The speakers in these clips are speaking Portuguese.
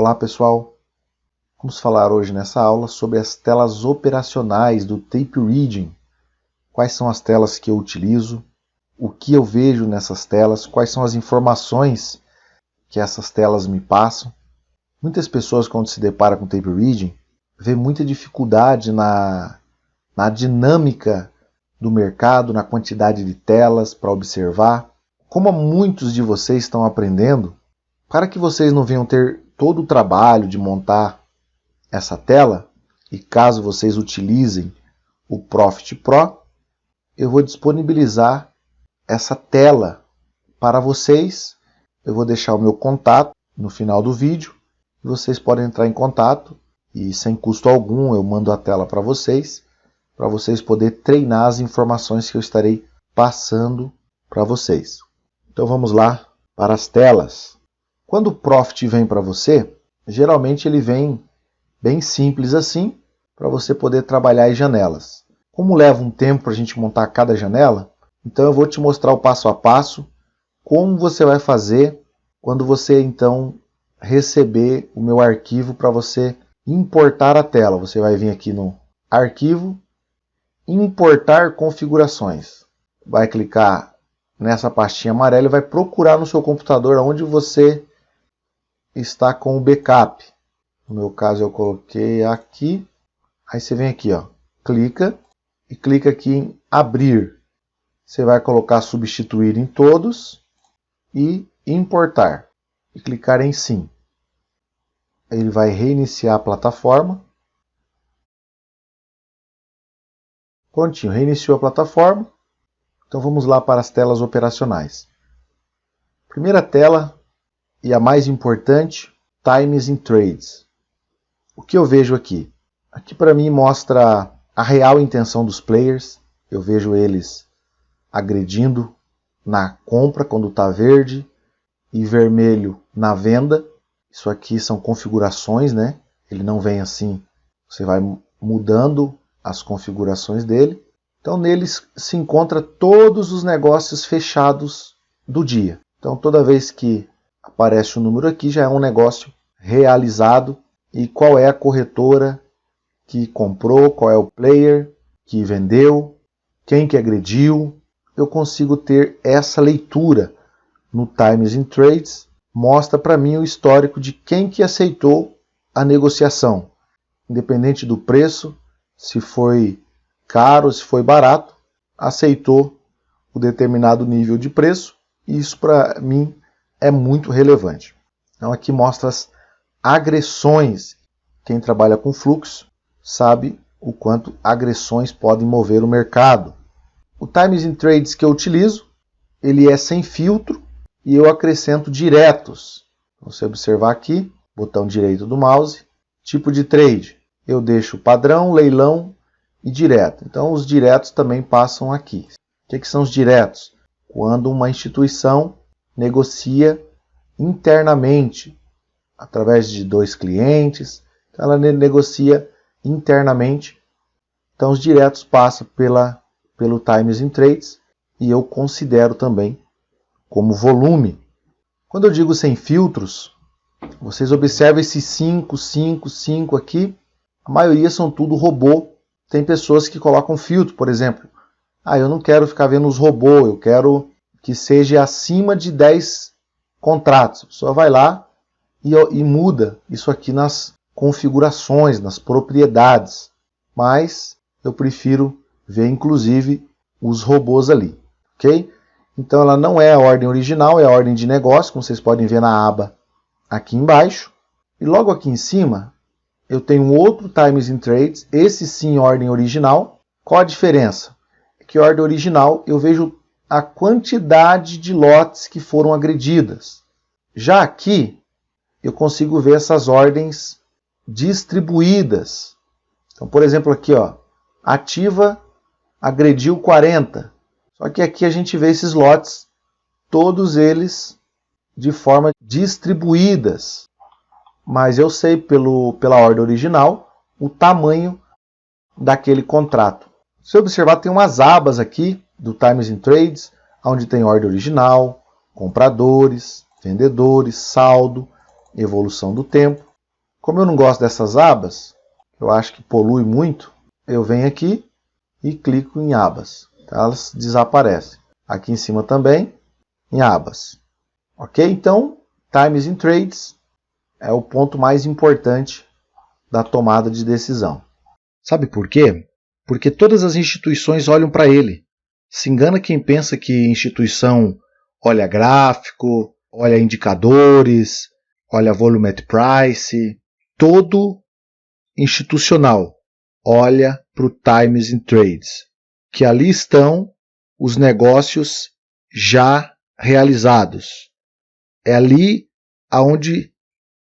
Olá pessoal, vamos falar hoje nessa aula sobre as telas operacionais do Tape Reading. Quais são as telas que eu utilizo, o que eu vejo nessas telas, quais são as informações que essas telas me passam. Muitas pessoas, quando se deparam com o Tape Reading, vê muita dificuldade na dinâmica do mercado, na quantidade de telas para observar. Como muitos de vocês estão aprendendo, para que vocês não venham ter todo o trabalho de montar essa tela, e caso vocês utilizem o Profit Pro, eu vou disponibilizar essa tela para vocês. Eu vou deixar o meu contato no final do vídeo, e vocês podem entrar em contato, e sem custo algum eu mando a tela para vocês poderem treinar as informações que eu estarei passando para vocês. Então vamos lá para as telas. Quando o Profit vem para você, geralmente ele vem bem simples assim, para você poder trabalhar as janelas. Como leva um tempo para a gente montar cada janela, então eu vou te mostrar o passo a passo, como você vai fazer quando você então receber o meu arquivo para você importar a tela. Você vai vir aqui no Arquivo, Importar configurações. Vai clicar nessa pastinha amarela e vai procurar no seu computador onde você está com o backup. No meu caso eu coloquei aqui. Aí você vem aqui, ó, clica aqui em abrir. Você vai colocar substituir em todos e importar. E clicar em sim. Ele vai reiniciar a plataforma. Prontinho, reiniciou a plataforma. Então vamos lá para as telas operacionais. Primeira tela, e a mais importante, Times in Trades. O que eu vejo aqui? Aqui para mim mostra a real intenção dos players. Eu vejo eles agredindo na compra quando está verde e vermelho na venda. Isso aqui são configurações, né? Ele não vem assim, você vai mudando as configurações dele. Então neles se encontra todos os negócios fechados do dia. Então toda vez que aparece o número aqui já é um negócio realizado. E qual é a corretora que comprou, qual é o player que vendeu, quem que agrediu. Eu consigo ter essa leitura no Times in Trades. Mostra para mim o histórico de quem que aceitou a negociação. Independente do preço, se foi caro, se foi barato, aceitou o determinado nível de preço. E isso para mim é muito relevante. Então aqui mostra as agressões. Quem trabalha com fluxo sabe o quanto agressões podem mover o mercado. O Times in Trades que eu utilizo, ele é sem filtro e eu acrescento diretos. Você observar aqui, botão direito do mouse, tipo de trade. Eu deixo padrão, leilão e direto. Então os diretos também passam aqui. O que são os diretos? Quando uma instituição negocia internamente, através de dois clientes, ela negocia internamente. Então os diretos passam pelo Times in Trades e eu considero também como volume. Quando eu digo sem filtros, vocês observam esses 5, 5, 5 aqui. A maioria são tudo robô. Tem pessoas que colocam filtro, por exemplo. Eu não quero ficar vendo os robôs, eu quero que seja acima de 10 contratos. A pessoa vai lá e muda isso aqui nas configurações, nas propriedades. Mas eu prefiro ver inclusive os robôs ali. Ok? Então ela não é a ordem original, é a ordem de negócio, como vocês podem ver na aba aqui embaixo. E logo aqui em cima eu tenho um outro Times in Trades, esse sim ordem original. Qual a diferença? É que ordem original eu vejo a quantidade de lotes que foram agredidas. Já aqui eu consigo ver essas ordens distribuídas. Então, por exemplo, aqui, ó, ativa agrediu 40. Só que aqui a gente vê esses lotes, todos eles de forma distribuídas. Mas eu sei pela ordem original o tamanho daquele contrato. Se você observar, tem umas abas aqui do Times in Trades, onde tem ordem original, compradores, vendedores, saldo, evolução do tempo. Como eu não gosto dessas abas, eu acho que polui muito, eu venho aqui e clico em abas. Então, elas desaparecem. Aqui em cima também, em abas. Ok? Então, Times in Trades é o ponto mais importante da tomada de decisão. Sabe por quê? Porque todas as instituições olham para ele. Se engana quem pensa que instituição olha gráfico, olha indicadores, olha volume at price. Todo institucional olha para o Times in Trades, que ali estão os negócios já realizados. É ali aonde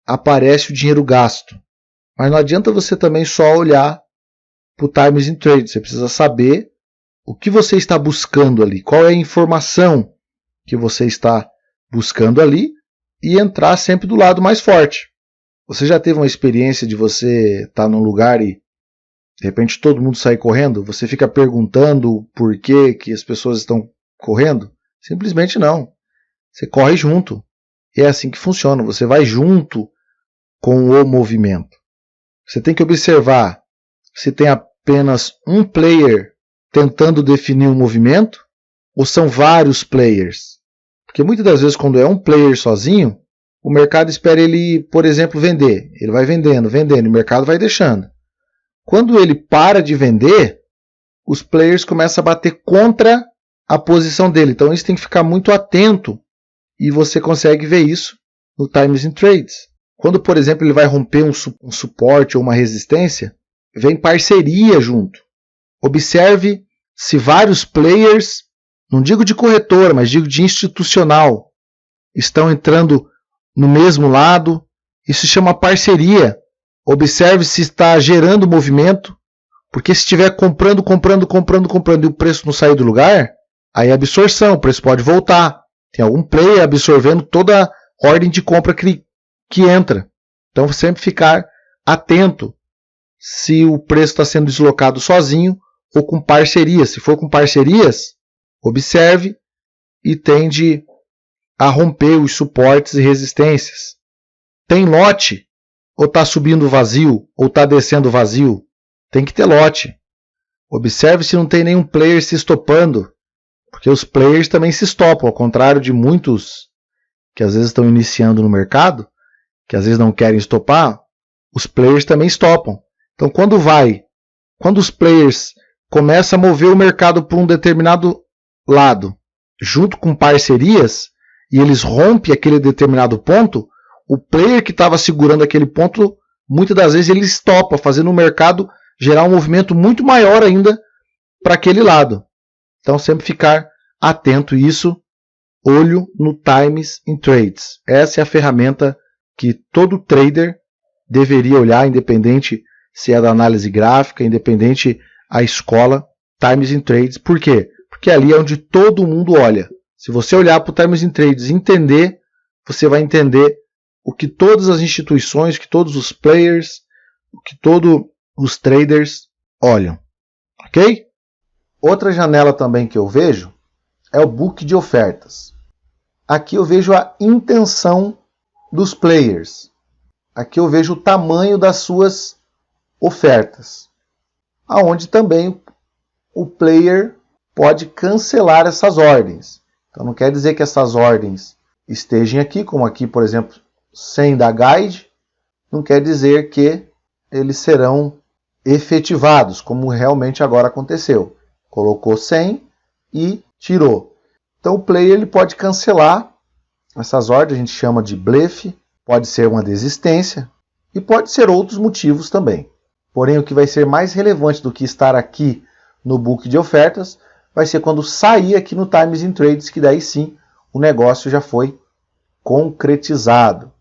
aparece o dinheiro gasto. Mas não adianta você também só olhar para o Times in Trades. Você precisa saber o que você está buscando ali, qual é a informação que você está buscando ali e entrar sempre do lado mais forte. Você já teve uma experiência de você estar num lugar e de repente todo mundo sai correndo? Você fica perguntando por que as pessoas estão correndo? Simplesmente não. Você corre junto. E é assim que funciona. Você vai junto com o movimento. Você tem que observar se tem apenas um player tentando definir um movimento ou são vários players. Porque muitas das vezes quando é um player sozinho, o mercado espera ele, por exemplo, vender. Ele vai vendendo, vendendo, e o mercado vai deixando. Quando ele para de vender, os players começam a bater contra a posição dele. Então isso tem que ficar muito atento e você consegue ver isso no Times in Trades. Quando, por exemplo, ele vai romper um suporte ou uma resistência, vem parceria junto. Observe se vários players, não digo de corretora, mas digo de institucional, estão entrando no mesmo lado. Isso se chama parceria. Observe se está gerando movimento, porque se estiver comprando e o preço não sair do lugar, aí é absorção, o preço pode voltar. Tem algum player absorvendo toda a ordem de compra que entra. Então sempre ficar atento se o preço está sendo deslocado sozinho ou com parcerias. Se for com parcerias, observe e tende a romper os suportes e resistências. Tem lote? Ou está subindo vazio? Ou está descendo vazio? Tem que ter lote. Observe se não tem nenhum player se estopando. Porque os players também se estopam, ao contrário de muitos que às vezes estão iniciando no mercado, que às vezes não querem estopar, os players também estopam. Então quando os players começam a mover o mercado para um determinado lado, junto com parcerias, e eles rompem aquele determinado ponto, o player que estava segurando aquele ponto, muitas das vezes ele estopa, fazendo o mercado gerar um movimento muito maior ainda para aquele lado. Então sempre ficar atento a isso, olho no Times in Trades. Essa é a ferramenta que todo trader deveria olhar, independente se é da análise gráfica, independente a escola, Times in Trades. Por quê? Porque ali é onde todo mundo olha. Se você olhar para o Times in Trades e entender, você vai entender o que todas as instituições, que todos os players, o que todos os traders olham. Ok? Outra janela também que eu vejo é o book de ofertas. Aqui eu vejo a intenção dos players. Aqui eu vejo o tamanho das suas ofertas. Aonde também o player pode cancelar essas ordens. Então não quer dizer que essas ordens estejam aqui, como aqui, por exemplo, 100 da guide, não quer dizer que eles serão efetivados, como realmente agora aconteceu. Colocou 100 e tirou. Então o player ele pode cancelar essas ordens, a gente chama de blefe, pode ser uma desistência e pode ser outros motivos também. Porém, o que vai ser mais relevante do que estar aqui no book de ofertas vai ser quando sair aqui no Times in Trades, que daí sim o negócio já foi concretizado.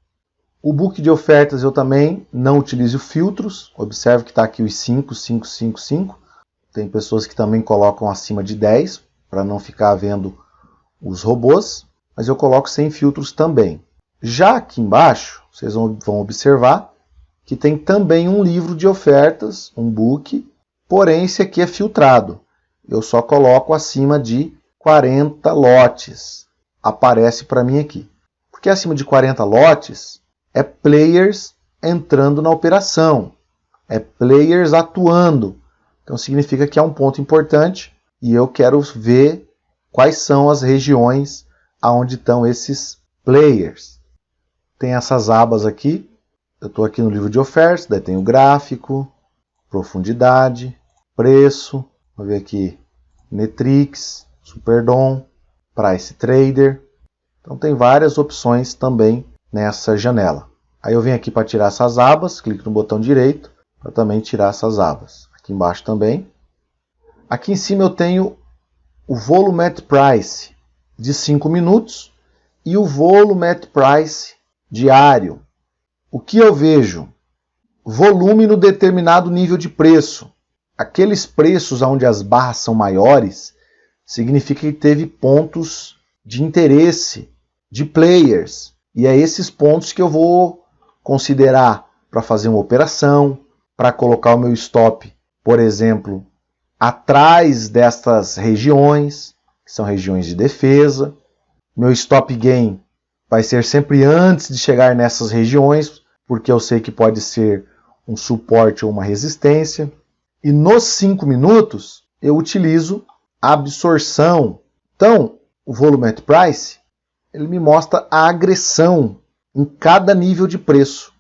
O book de ofertas eu também não utilizo filtros. Observe que está aqui os 5, 5, 5, 5. Tem pessoas que também colocam acima de 10 para não ficar vendo os robôs, mas eu coloco sem filtros também. Já aqui embaixo, vocês vão observar que tem também um livro de ofertas, um book, porém esse aqui é filtrado. Eu só coloco acima de 40 lotes. Aparece para mim aqui. Porque acima de 40 lotes é players entrando na operação, é players atuando. Então significa que é um ponto importante e eu quero ver quais são as regiões onde estão esses players. Tem essas abas aqui. Eu estou aqui no livro de ofertas, daí tem o gráfico, profundidade, preço, vou ver aqui, Metrics, Superdom, Price Trader. Então tem várias opções também nessa janela. Aí eu venho aqui para tirar essas abas, clico no botão direito para também tirar essas abas. Aqui embaixo também. Aqui em cima eu tenho o Volume at Price de 5 minutos e o Volume at Price diário. O que eu vejo? Volume no determinado nível de preço. Aqueles preços onde as barras são maiores, significa que teve pontos de interesse de players. E é esses pontos que eu vou considerar para fazer uma operação, para colocar o meu stop, por exemplo, atrás destas regiões, que são regiões de defesa. Meu stop gain vai ser sempre antes de chegar nessas regiões, porque eu sei que pode ser um suporte ou uma resistência. E nos 5 minutos, eu utilizo a absorção. Então, o Volume at Price, ele me mostra a agressão em cada nível de preço.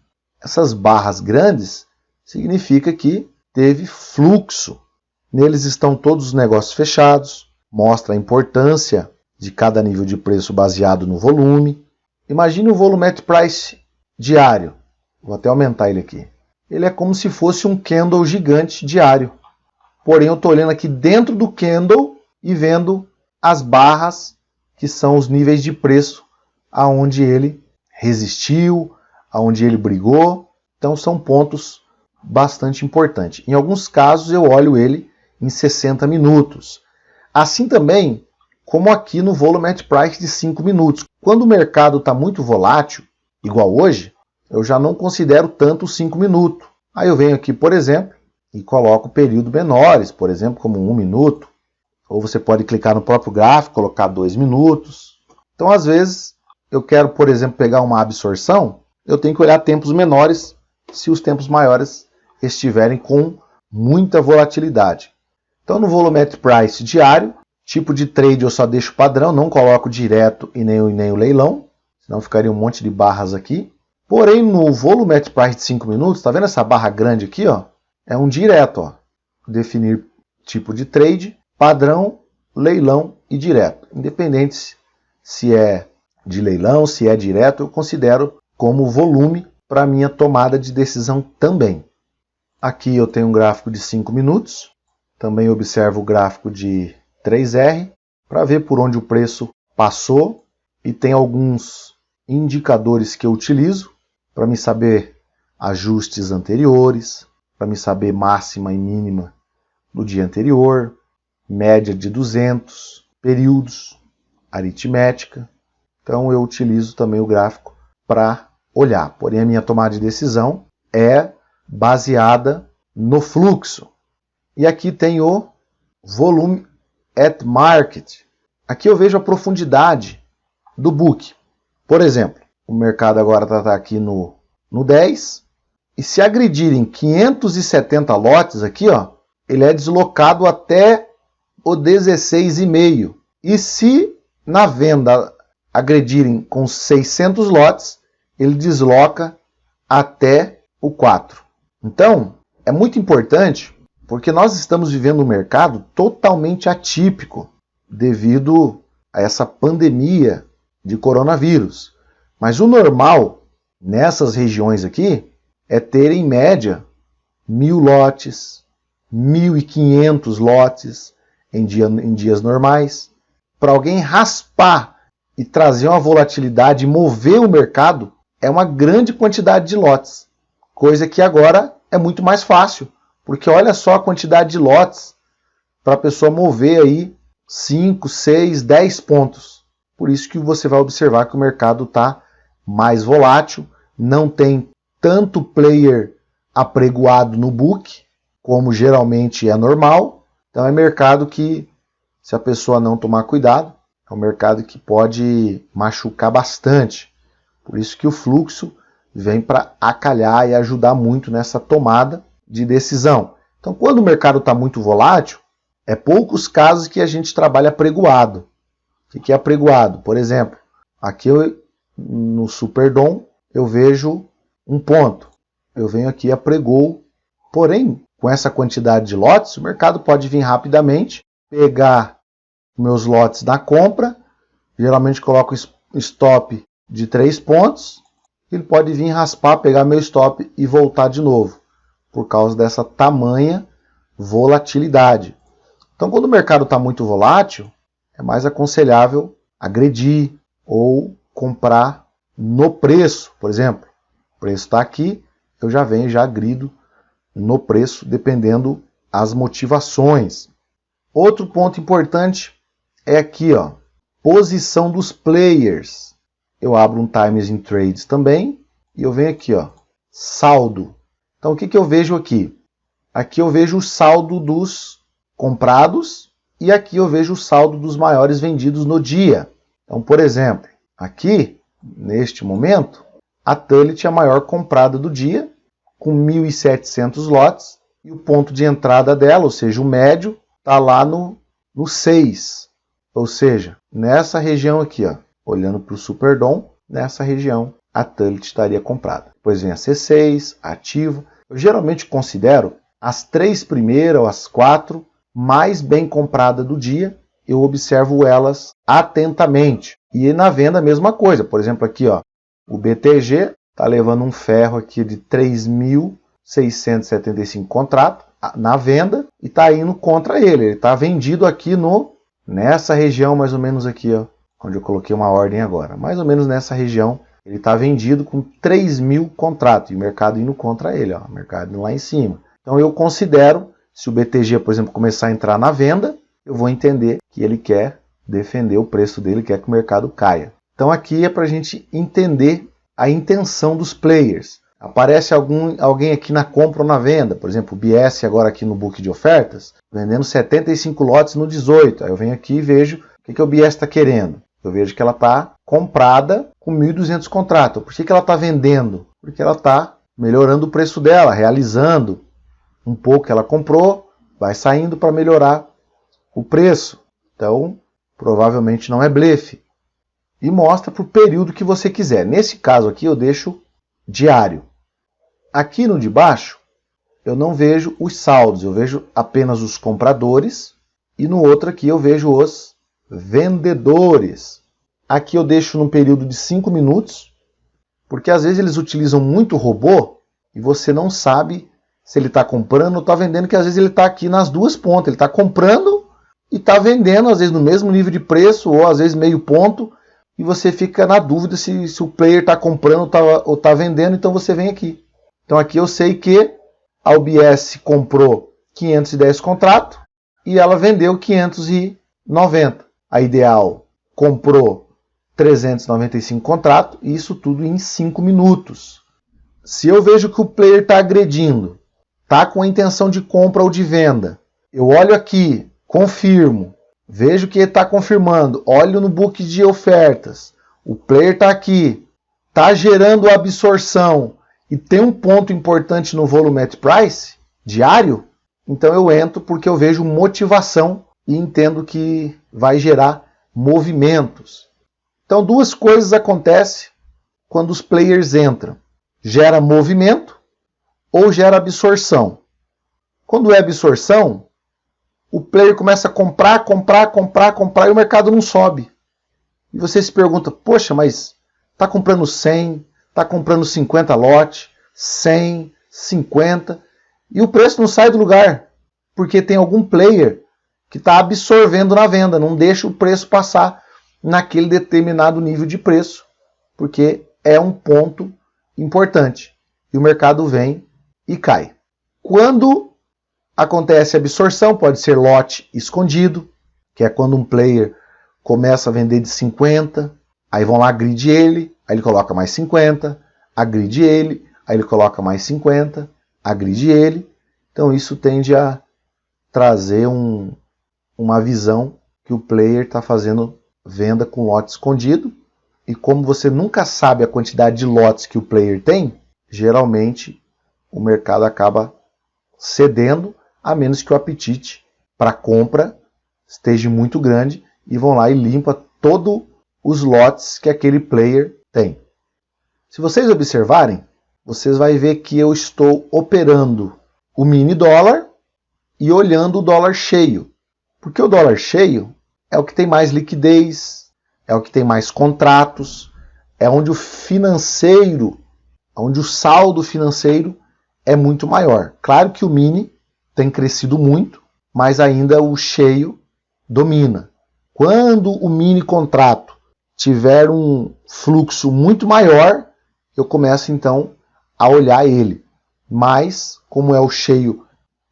Essas barras grandes significa que teve fluxo. Neles estão todos os negócios fechados, mostra a importância de cada nível de preço baseado no volume. Imagine o Volume at Price diário. Vou até aumentar ele aqui. Ele é como se fosse um candle gigante diário. Porém, eu estou olhando aqui dentro do candle e vendo as barras, que são os níveis de preço, aonde ele resistiu, aonde ele brigou. Então, são pontos bastante importantes. Em alguns casos, eu olho ele em 60 minutos. Assim também, como aqui no Volume at Price de 5 minutos. Quando o mercado está muito volátil, igual hoje, eu já não considero tanto os 5 minutos. Aí eu venho aqui, por exemplo, e coloco períodos menores, por exemplo, como 1 minuto. Ou você pode clicar no próprio gráfico, colocar 2 minutos. Então, às vezes, eu quero, por exemplo, pegar uma absorção, eu tenho que olhar tempos menores se os tempos maiores estiverem com muita volatilidade. Então, no Volume at Price diário, tipo de trade eu só deixo padrão, não coloco direto e nem o leilão, senão ficaria um monte de barras aqui. Porém, no Volume at Price de 5 minutos, está vendo essa barra grande aqui? Ó? É um direto. Ó. Definir tipo de trade, padrão, leilão e direto. Independente se é de leilão, se é direto, eu considero como volume para minha tomada de decisão também. Aqui eu tenho um gráfico de 5 minutos. Também observo o gráfico de 3R para ver por onde o preço passou. E tem alguns indicadores que eu utilizo para me saber ajustes anteriores, para me saber máxima e mínima do dia anterior, média de 200, períodos, aritmética. Então eu utilizo também o gráfico para olhar. Porém, a minha tomada de decisão é baseada no fluxo. E aqui tem o Volume at Market. Aqui eu vejo a profundidade do book. Por exemplo, o mercado agora está aqui no 10. E se agredirem 570 lotes aqui, ó, ele é deslocado até o 16,5. E se na venda agredirem com 600 lotes, ele desloca até o 4. Então, é muito importante, porque nós estamos vivendo um mercado totalmente atípico devido a essa pandemia de coronavírus. Mas o normal nessas regiões aqui é ter em média 1.000 lotes, 1.500 lotes em dias normais. Para alguém raspar e trazer uma volatilidade e mover o mercado, é uma grande quantidade de lotes. Coisa que agora é muito mais fácil, porque olha só a quantidade de lotes para a pessoa mover aí 5, 6, 10 pontos. Por isso que você vai observar que o mercado está mais volátil, não tem tanto player apregoado no book, como geralmente é normal. Então é mercado que, se a pessoa não tomar cuidado, é um mercado que pode machucar bastante. Por isso que o fluxo vem para acalhar e ajudar muito nessa tomada de decisão. Então, quando o mercado está muito volátil, é poucos casos que a gente trabalha apregoado. O que é apregoado? Por exemplo, aqui no Superdom eu vejo um ponto. Eu venho aqui e apregoo. Porém, com essa quantidade de lotes, o mercado pode vir rapidamente, pegar meus lotes da compra. Geralmente coloco stop de 3 pontos. Ele pode vir raspar, pegar meu stop e voltar de novo, por causa dessa tamanha volatilidade. Então, quando o mercado está muito volátil, é mais aconselhável agredir ou comprar no preço. Por exemplo, o preço está aqui, eu já venho e já agrido no preço, dependendo as motivações. Outro ponto importante é aqui, ó, posição dos players. Eu abro um Times in Trades também e eu venho aqui, ó, saldo. Então, o que eu vejo aqui? Aqui eu vejo o saldo dos comprados e aqui eu vejo o saldo dos maiores vendidos no dia. Então, por exemplo, aqui, neste momento, a Tullit é a maior comprada do dia, com 1.700 lotes, e o ponto de entrada dela, ou seja, o médio, está lá no 6. Ou seja, nessa região aqui, ó, olhando para o Superdom, nessa região a Tullit estaria comprada. Depois vem a C6, a Ativo. Eu geralmente considero as 3 primeiras ou as 4 mais bem compradas do dia. Eu observo elas atentamente. E na venda a mesma coisa. Por exemplo, aqui, ó, o BTG está levando um ferro aqui de 3.675 contratos na venda e está indo contra ele. Ele está vendido aqui nessa região, mais ou menos aqui, ó, onde eu coloquei uma ordem agora. Mais ou menos nessa região, ele está vendido com 3.000 contratos. E o mercado indo contra ele, ó, o mercado indo lá em cima. Então eu considero, se o BTG, por exemplo, começar a entrar na venda, eu vou entender que ele quer defender o preço dele, quer que o mercado caia. Então aqui é para a gente entender a intenção dos players. Aparece alguém aqui na compra ou na venda, por exemplo, o BS agora aqui no book de ofertas, vendendo 75 lotes no 18. Aí eu venho aqui e vejo o que o BS está querendo. Eu vejo que ela está comprada com 1.200 contratos. Por que ela está vendendo? Porque ela está melhorando o preço dela, realizando um pouco que ela comprou, vai saindo para melhorar o preço. Então, provavelmente não é blefe. E mostra para o período que você quiser. Nesse caso aqui eu deixo diário. Aqui no de baixo eu não vejo os saldos, eu vejo apenas os compradores. E no outro aqui eu vejo os vendedores. Aqui eu deixo num período de 5 minutos, porque às vezes eles utilizam muito robô e você não sabe se ele está comprando ou está vendendo, que às vezes ele está aqui nas duas pontas. Ele está comprando e está vendendo, às vezes no mesmo nível de preço ou às vezes meio ponto. E você fica na dúvida se o player está comprando ou está vendendo, então você vem aqui. Então aqui eu sei que a UBS comprou 510 contratos e ela vendeu 590. A Ideal comprou 395 contratos e isso tudo em 5 minutos. Se eu vejo que o player está agredindo, está com a intenção de compra ou de venda, eu olho aqui, confirmo, vejo que ele está confirmando, olho no book de ofertas, o player está aqui, está gerando absorção e tem um ponto importante no volume price diário, então eu entro porque eu vejo motivação e entendo que vai gerar movimentos. Então duas coisas acontecem quando os players entram. Gera movimento ou gera absorção. Quando é absorção, o player começa a comprar e o mercado não sobe. E você se pergunta, poxa, mas está comprando 100, está comprando 50 lotes, 100, 50, e o preço não sai do lugar, porque tem algum player que está absorvendo na venda, não deixa o preço passar naquele determinado nível de preço, porque é um ponto importante. E o mercado vem e cai. Quando acontece absorção, pode ser lote escondido, que é quando um player começa a vender de 50, aí vão lá, agride ele, aí ele coloca mais 50, agride ele, aí ele coloca mais 50, agride ele. Então isso tende a trazer uma visão que o player está fazendo venda com lote escondido, e como você nunca sabe a quantidade de lotes que o player tem, geralmente o mercado acaba cedendo, a menos que o apetite para compra esteja muito grande e vão lá e limpa todos os lotes que aquele player tem. Se vocês observarem, vocês vão ver que eu estou operando o mini dólar e olhando o dólar cheio. Porque o dólar cheio é o que tem mais liquidez, é o que tem mais contratos, é onde o financeiro, onde o saldo financeiro é muito maior. Claro que o mini tem crescido muito, mas ainda o cheio domina. Quando o mini contrato tiver um fluxo muito maior, eu começo então a olhar ele. Mas, como é o cheio,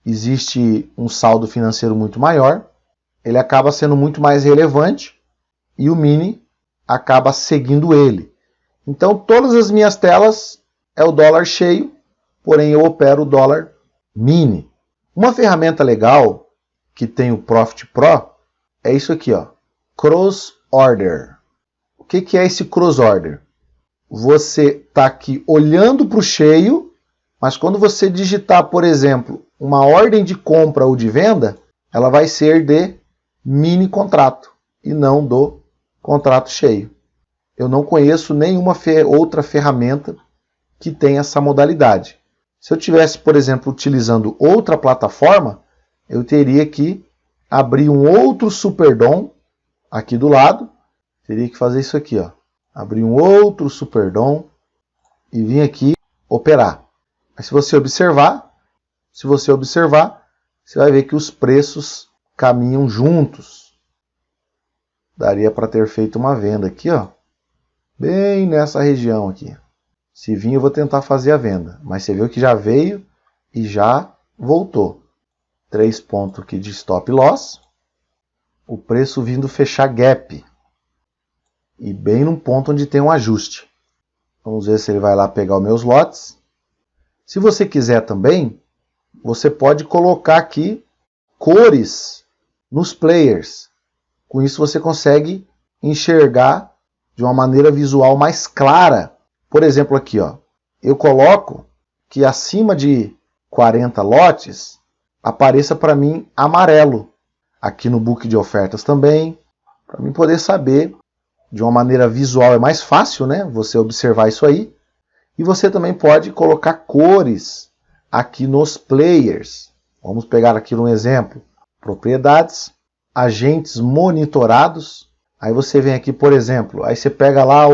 existe um saldo financeiro muito maior, ele acaba sendo muito mais relevante e o mini acaba seguindo ele. Então, todas as minhas telas é o dólar cheio, porém eu opero o dólar mini. Uma ferramenta legal que tem o Profit Pro é isso aqui, ó, Cross Order. O que é esse Cross Order? Você está aqui olhando para o cheio, mas quando você digitar, por exemplo, uma ordem de compra ou de venda, ela vai ser de mini contrato e não do contrato cheio. Eu não conheço nenhuma outra ferramenta que tenha essa modalidade. Se eu tivesse, por exemplo, utilizando outra plataforma, eu teria que abrir um outro Superdom aqui do lado. Teria que fazer isso aqui, ó. Abrir um outro Superdom e vir aqui operar. Mas se você observar, você vai ver que os preços caminham juntos. Daria para ter feito uma venda aqui, ó, bem nessa região aqui. Se vir, eu vou tentar fazer a venda. Mas você viu que já veio e já voltou. 3 pontos aqui de stop loss. O preço vindo fechar gap. E bem num ponto onde tem um ajuste. Vamos ver se ele vai lá pegar os meus lotes. Se você quiser também, você pode colocar aqui cores nos players. Com isso você consegue enxergar de uma maneira visual mais clara. Por exemplo aqui, ó, eu coloco que acima de 40 lotes apareça para mim amarelo. Aqui no book de ofertas também, para mim poder saber de uma maneira visual. É mais fácil, né, você observar isso aí. E você também pode colocar cores aqui nos players. Vamos pegar aqui um exemplo. Propriedades, agentes monitorados. Aí você vem aqui, por exemplo, aí você pega lá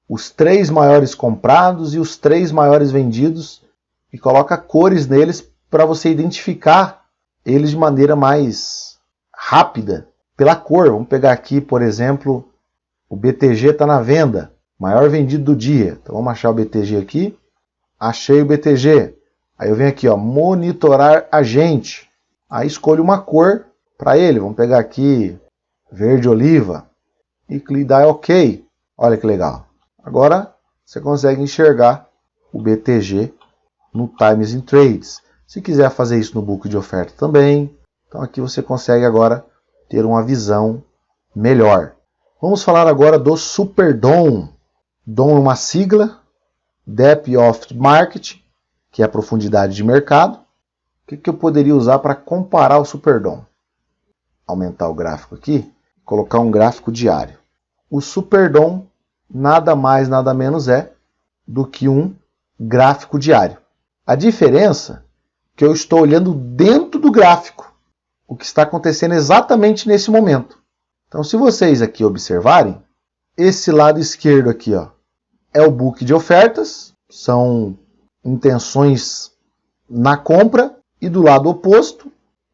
os 3 maiores comprados e os 3 maiores vendidos e coloca cores neles para você identificar eles de maneira mais rápida pela cor. Vamos pegar aqui, por exemplo, o BTG está na venda, maior vendido do dia. Então vamos achar o BTG aqui. Achei o BTG. Aí eu venho aqui, ó, monitorar agente. Aí escolho uma cor para ele. Vamos pegar aqui verde oliva e dar OK. Olha que legal. Agora você consegue enxergar o BTG no Times in Trades. Se quiser fazer isso no book de oferta também, então aqui você consegue agora ter uma visão melhor. Vamos falar agora do Superdom. DOM é uma sigla, Depth of Market, que é a profundidade de mercado. O que eu poderia usar para comparar o Superdom? Aumentar o gráfico aqui, colocar um gráfico diário. O Superdom nada mais, nada menos é do que um gráfico diário. A diferença é que eu estou olhando dentro do gráfico o que está acontecendo exatamente nesse momento. Então, se vocês aqui observarem, esse lado esquerdo aqui, ó, é o book de ofertas, são intenções na compra, e do lado oposto,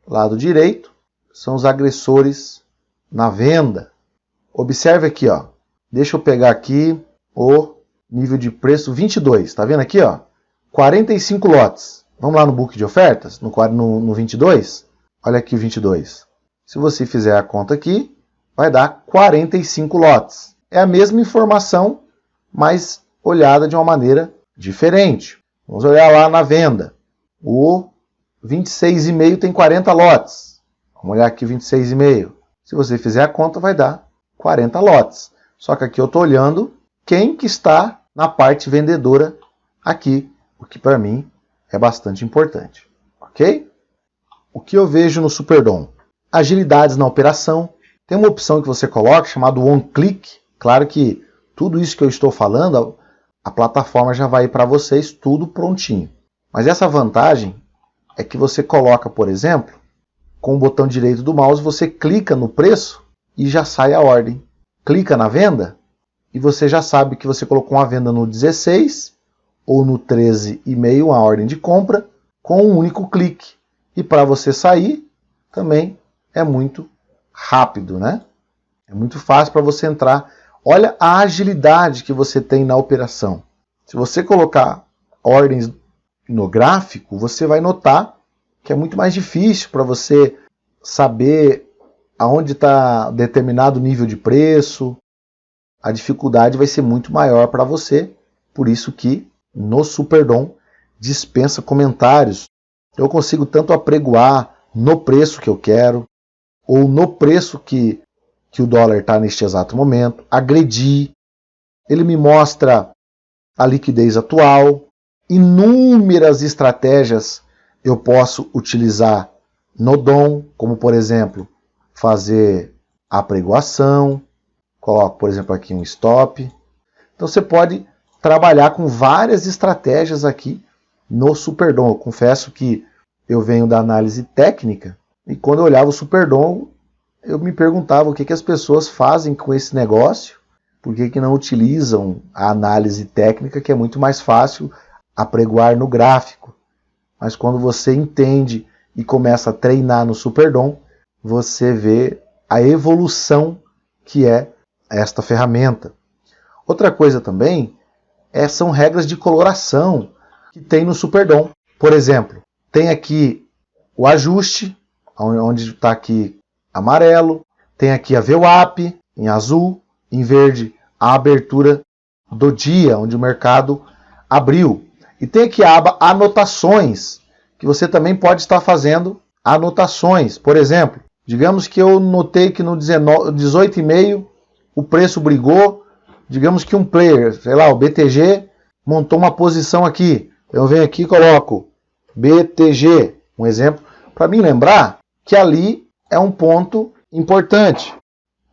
lado direito, são os agressores na venda. Observe aqui, ó. Deixa eu pegar aqui o nível de preço 22. Está vendo aqui, ó? 45 lotes. Vamos lá no book de ofertas, no 22. Olha aqui o 22. Se você fizer a conta aqui, vai dar 45 lotes. É a mesma informação, mas olhada de uma maneira diferente. Vamos olhar lá na venda. O 26,5 tem 40 lotes. Vamos olhar aqui o 26,5. Se você fizer a conta, vai dar 40 lotes. Só que aqui eu estou olhando quem que está na parte vendedora aqui, o que para mim é bastante importante. Ok? O que eu vejo no Superdom? Agilidades na operação. Tem uma opção que você coloca chamada One Click. Claro que tudo isso que eu estou falando, a plataforma já vai para vocês tudo prontinho. Mas essa vantagem é que você coloca, por exemplo, com o botão direito do mouse, você clica no preço e já sai a ordem. Clica na venda e você já sabe que você colocou uma venda no 16 ou no 13,5, uma ordem de compra, com um único clique. E para você sair, também é muito rápido, né? É muito fácil para você entrar. Olha a agilidade que você tem na operação. Se você colocar ordens no gráfico, você vai notar que é muito mais difícil para você saber aonde está determinado nível de preço. A dificuldade vai ser muito maior para você. Por isso que no Superdom dispensa comentários. Eu consigo tanto apregoar no preço que eu quero, ou no preço que o dólar está neste exato momento, agredir. Ele me mostra a liquidez atual. Inúmeras estratégias eu posso utilizar no DOM, como por exemplo, fazer a apregoação. Coloco, por exemplo, aqui um stop. Então você pode trabalhar com várias estratégias aqui no Superdom. Eu confesso que eu venho da análise técnica e quando eu olhava o Superdom, eu me perguntava o que as pessoas fazem com esse negócio, por que não utilizam a análise técnica, que é muito mais fácil apregoar no gráfico. Mas quando você entende e começa a treinar no Superdom, você vê a evolução que é esta ferramenta. Outra coisa também são regras de coloração que tem no Superdom. Por exemplo, tem aqui o ajuste, onde está aqui amarelo, tem aqui a VWAP em azul, em verde a abertura do dia, onde o mercado abriu. E tem aqui a aba anotações, que você também pode estar fazendo anotações. Por exemplo, digamos que eu notei que no 18,5 o preço brigou, digamos que um player, sei lá, o BTG, montou uma posição aqui. Eu venho aqui e coloco BTG, um exemplo, para mim lembrar que ali é um ponto importante.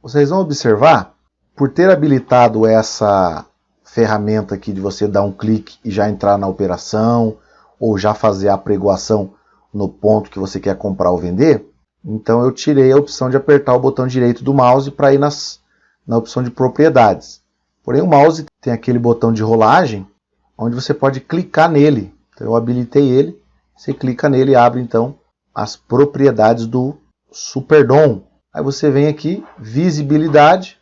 Vocês vão observar, por ter habilitado essa ferramenta aqui de você dar um clique e já entrar na operação, ou já fazer a apregoação no ponto que você quer comprar ou vender, então eu tirei a opção de apertar o botão direito do mouse para ir na opção de propriedades. Porém o mouse tem aquele botão de rolagem, onde você pode clicar nele. Então eu habilitei ele, você clica nele e abre então as propriedades do Superdom. Aí você vem aqui, visibilidade,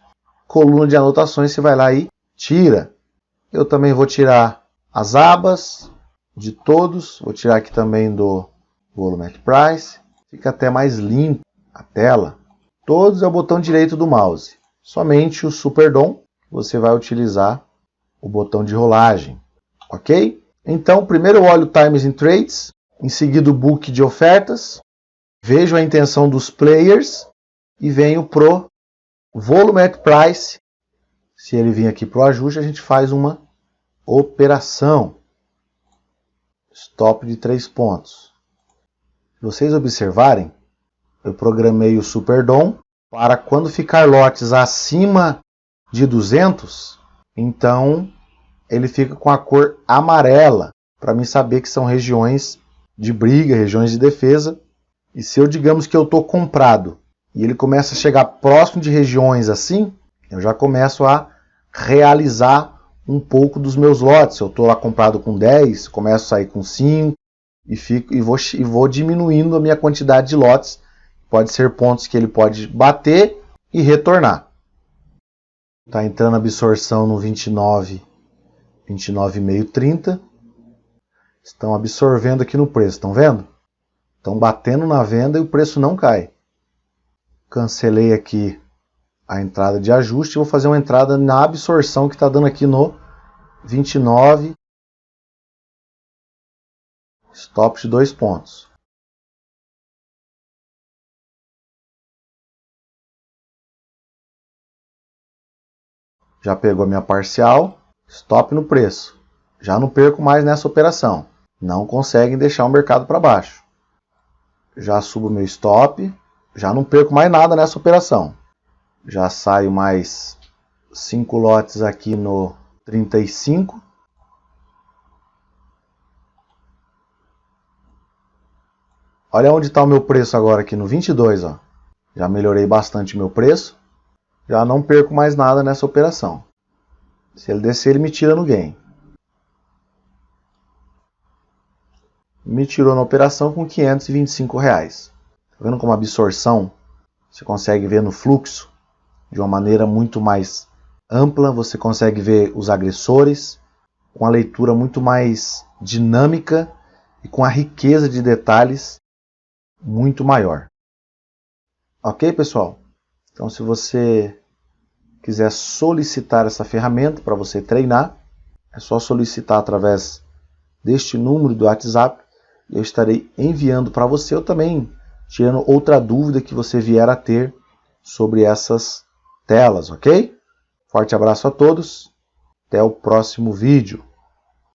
coluna de anotações, você vai lá e tira. Eu também vou tirar as abas de todos, vou tirar aqui também do Volume at Price, fica até mais limpo a tela. Todos é o botão direito do mouse. Somente o Superdom você vai utilizar o botão de rolagem, ok? Então, primeiro eu olho o Times in Trades, em seguida o Book de ofertas, vejo a intenção dos players e venho pro Volume at Price. Se ele vir aqui pro ajuste, a gente faz uma operação. Stop de 3 pontos. Se vocês observarem, eu programei o Superdom para quando ficar lotes acima de 200, então ele fica com a cor amarela, para mim saber que são regiões de briga, regiões de defesa. E se eu digamos que eu estou comprado e ele começa a chegar próximo de regiões assim, eu já começo a realizar um pouco dos meus lotes. Se eu estou lá comprado com 10, começo a sair com 5 e vou diminuindo a minha quantidade de lotes. Pode ser pontos que ele pode bater e retornar. Está entrando a absorção no 29, 29,5, 30. Estão absorvendo aqui no preço, estão vendo? Estão batendo na venda e o preço não cai. Cancelei aqui a entrada de ajuste e vou fazer uma entrada na absorção que está dando aqui no 29. Stop de 2 pontos. Já pegou a minha parcial, stop no preço. Já não perco mais nessa operação. Não conseguem deixar o mercado para baixo. Já subo meu stop, já não perco mais nada nessa operação. Já saio mais 5 lotes aqui no 35. Olha onde está o meu preço agora aqui no 22. Ó. Já melhorei bastante o meu preço. Já não perco mais nada nessa operação. Se ele descer, ele me tira no gain. Me tirou na operação com R$525. Tá vendo como a absorção você consegue ver no fluxo de uma maneira muito mais ampla? Você consegue ver os agressores com a leitura muito mais dinâmica e com a riqueza de detalhes muito maior. Ok, pessoal? Então, se você quiser solicitar essa ferramenta para você treinar, é só solicitar através deste número do WhatsApp. Eu estarei enviando para você, ou também tirando outra dúvida que você vier a ter sobre essas telas, ok? Forte abraço a todos, até o próximo vídeo.